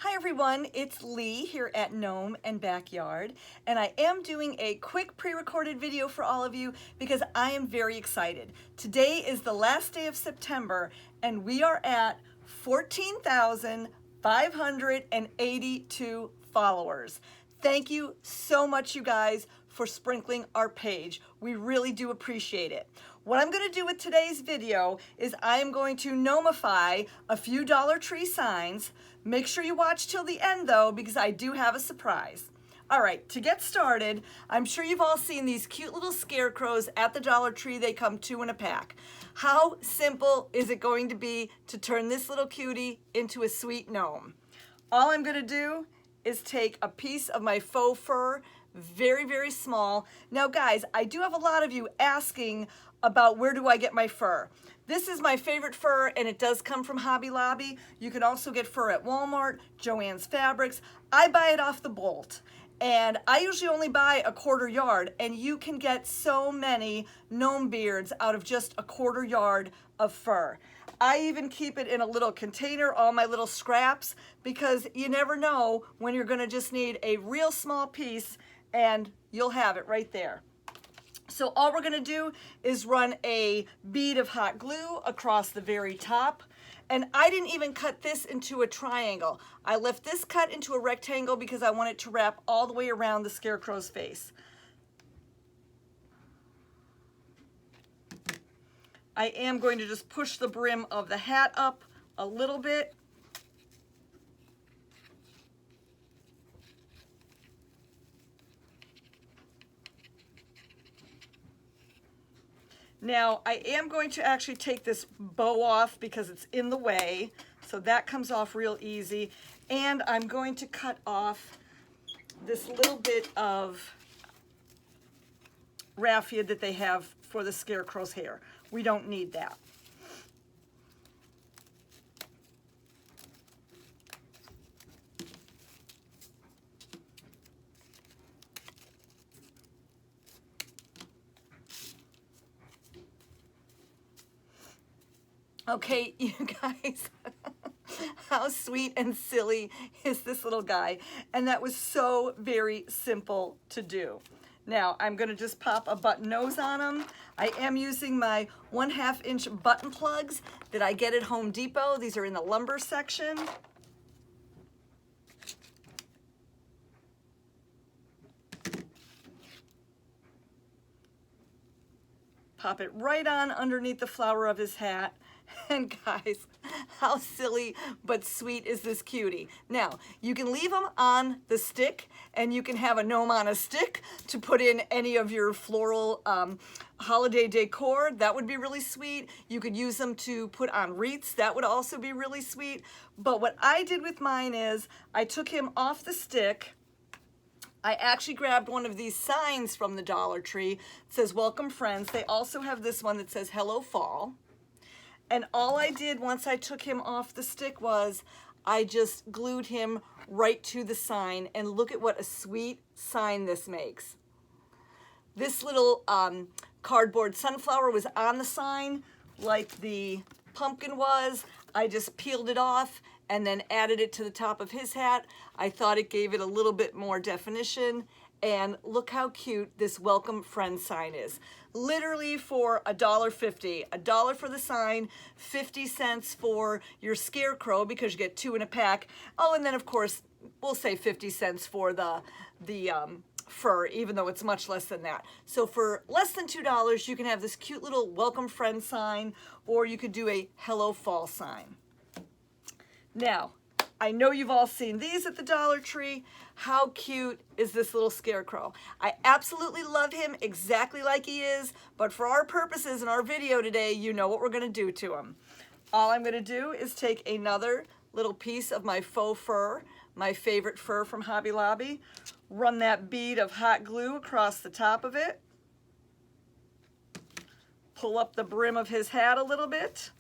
Hi everyone, it's Lee here at Gnome and Backyard, and I am doing a quick pre-recorded video for all of you because I am very excited. Today is the last day of September and we are at 14,582 followers. Thank you so much, you guys, for sprinkling our page. We really do appreciate it. What I'm going to do with today's video is I am going to gnomify a few Dollar Tree signs. Make sure you watch till the end though, because I do have a surprise. All right, to get started, I'm sure you've all seen these cute little scarecrows at the Dollar Tree. They come 2 in a pack. How simple is it going to be to turn this little cutie into a sweet gnome? All I'm going to do is take a piece of my faux fur, very, very small. Now guys, I do have a lot of you asking about where do I get my fur. This is my favorite fur and it does come from Hobby Lobby. You can also get fur at Walmart, Joann's Fabrics. I buy it off the bolt and I usually only buy a 1/4 yard, and you can get so many gnome beards out of just a 1/4 yard of fur. I even keep it in a little container, all my little scraps, because you never know when you're gonna just need a real small piece and you'll have it right there. So all we're gonna do is run a bead of hot glue across the very top. And I didn't even cut this into a triangle. I left this cut into a rectangle because I want it to wrap all the way around the scarecrow's face. I am going to just push the brim of the hat up a little bit. Now, I am going to actually take this bow off because it's in the way, so that comes off real easy. And I'm going to cut off this little bit of raffia that they have for the scarecrow's hair. We don't need that. Okay, you guys, how sweet and silly is this little guy? And that was so very simple to do. Now, I'm gonna just pop a button nose on him. I am using my 1/2 inch button plugs that I get at Home Depot. These are in the lumber section. Pop it right on underneath the flower of his hat. And guys, how silly but sweet is this cutie? Now, you can leave them on the stick and you can have a gnome on a stick to put in any of your floral holiday decor. That would be really sweet. You could use them to put on wreaths. That would also be really sweet. But what I did with mine is I took him off the stick. I actually grabbed one of these signs from the Dollar Tree. It says, "Welcome Friends." They also have this one that says, "Hello Fall." And all I did once I took him off the stick was I just glued him right to the sign, and look at what a sweet sign this makes. This little cardboard sunflower was on the sign like the pumpkin was. I just peeled it off and then added it to the top of his hat. I thought it gave it a little bit more definition. And look how cute this Welcome Friend sign is. Literally for $1.50. $1 for the sign, 50 cents for your scarecrow because you get 2 in a pack. Oh, and then of course, we'll say 50 cents for the fur, even though it's much less than that. So for less than $2, you can have this cute little Welcome Friend sign, or you could do a Hello Fall sign. Now, I know you've all seen these at the Dollar Tree. How cute is this little scarecrow? I absolutely love him exactly like he is, but for our purposes in our video today, you know what we're gonna do to him. All I'm gonna do is take another little piece of my faux fur, my favorite fur from Hobby Lobby, run that bead of hot glue across the top of it, pull up the brim of his hat a little bit,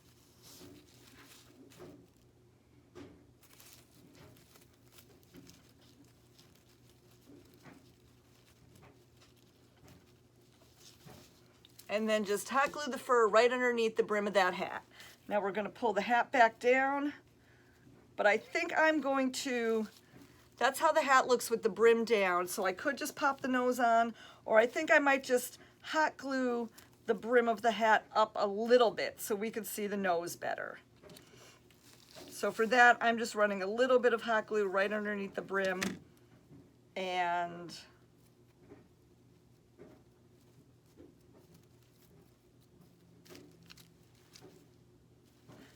and then just hot glue the fur right underneath the brim of that hat. Now we're going to pull the hat back down but I think I'm going to, that's how the hat looks with the brim down. So I could just pop the nose on, or I think I might just hot glue the brim of the hat up a little bit so we could see the nose better. So for that, I'm just running a little bit of hot glue right underneath the brim, and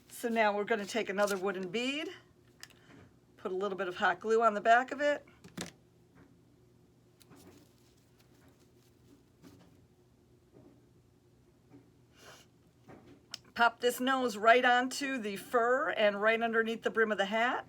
so now we're going to take another wooden bead, put a little bit of hot glue on the back of it, pop this nose right onto the fur and right underneath the brim of the hat.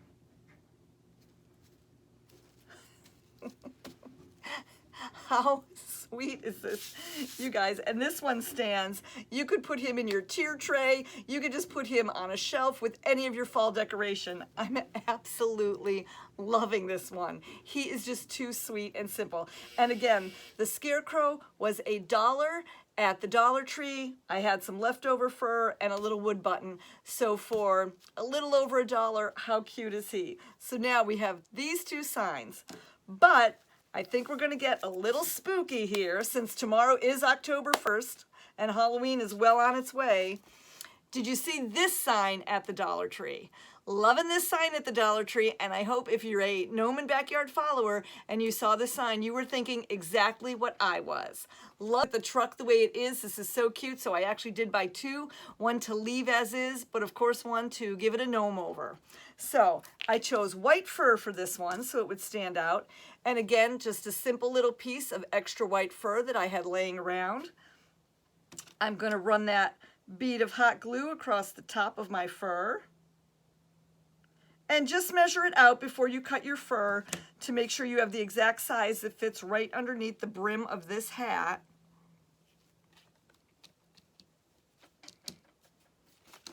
How sweet is this, you guys? And this one stands. You could put him in your tier tray. You could just put him on a shelf with any of your fall decoration. I'm absolutely loving this one. He is just too sweet and simple. And again, the Scarecrow was $1 at the Dollar Tree. I had some leftover fur and a little wood button. So for a little over $1, how cute is he? So now we have these two signs. But I think we're going to get a little spooky here since tomorrow is October 1st and Halloween is well on its way. Did you see this sign at the Dollar Tree? Loving this sign at the Dollar Tree, and I hope if you're a Gnome and Backyard follower and you saw this sign, you were thinking exactly what I was. Love the truck the way it is. This is so cute, so I actually did buy two, one to leave as is, but of course one to give it a gnome over. So I chose white fur for this one so it would stand out. And again, just a simple little piece of extra white fur that I had laying around. I'm going to run that bead of hot glue across the top of my fur. And just measure it out before you cut your fur to make sure you have the exact size that fits right underneath the brim of this hat.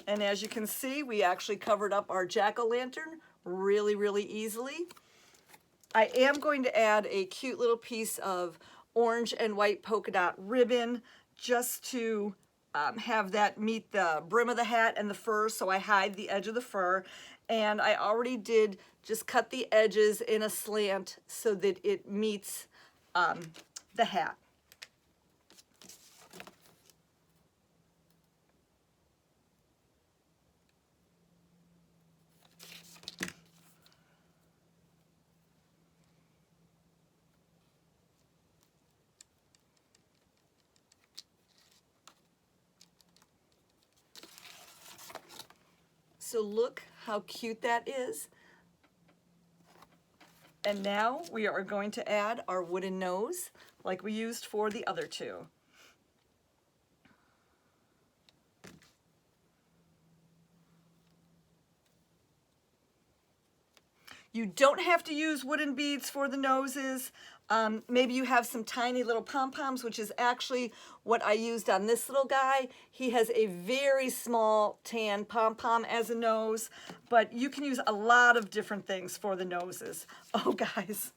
And as you can see, we actually covered up our jack-o'-lantern really, really easily. I am going to add a cute little piece of orange and white polka dot ribbon just to have that meet the brim of the hat and the fur, so I hide the edge of the fur. And I already did just cut the edges in a slant so that it meets the hat. So look how cute that is. And now we are going to add our wooden nose like we used for the other two. You don't have to use wooden beads for the noses. Maybe you have some tiny little pom-poms, which is actually what I used on this little guy. He has a very small tan pom-pom as a nose, but you can use a lot of different things for the noses. Oh, guys,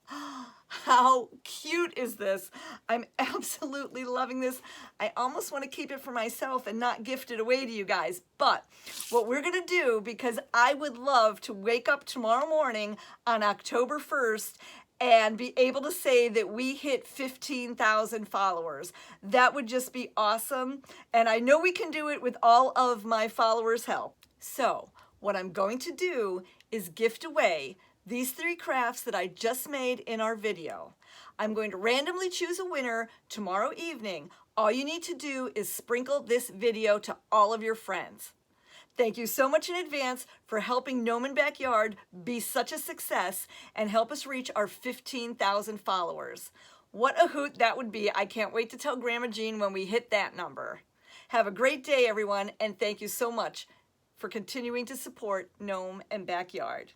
how cute is this? I'm absolutely loving this. I almost want to keep it for myself and not gift it away to you guys. But what we're going to do, because I would love to wake up tomorrow morning on October 1st and be able to say that we hit 15,000 followers. That would just be awesome. And I know we can do it with all of my followers' help. So what I'm going to do is gift away these 3 crafts that I just made in our video. I'm going to randomly choose a winner tomorrow evening. All you need to do is sprinkle this video to all of your friends. Thank you so much in advance for helping Gnome and Backyard be such a success and help us reach our 15,000 followers. What a hoot that would be. I can't wait to tell Grandma Jean when we hit that number. Have a great day, everyone, and thank you so much for continuing to support Gnome and Backyard.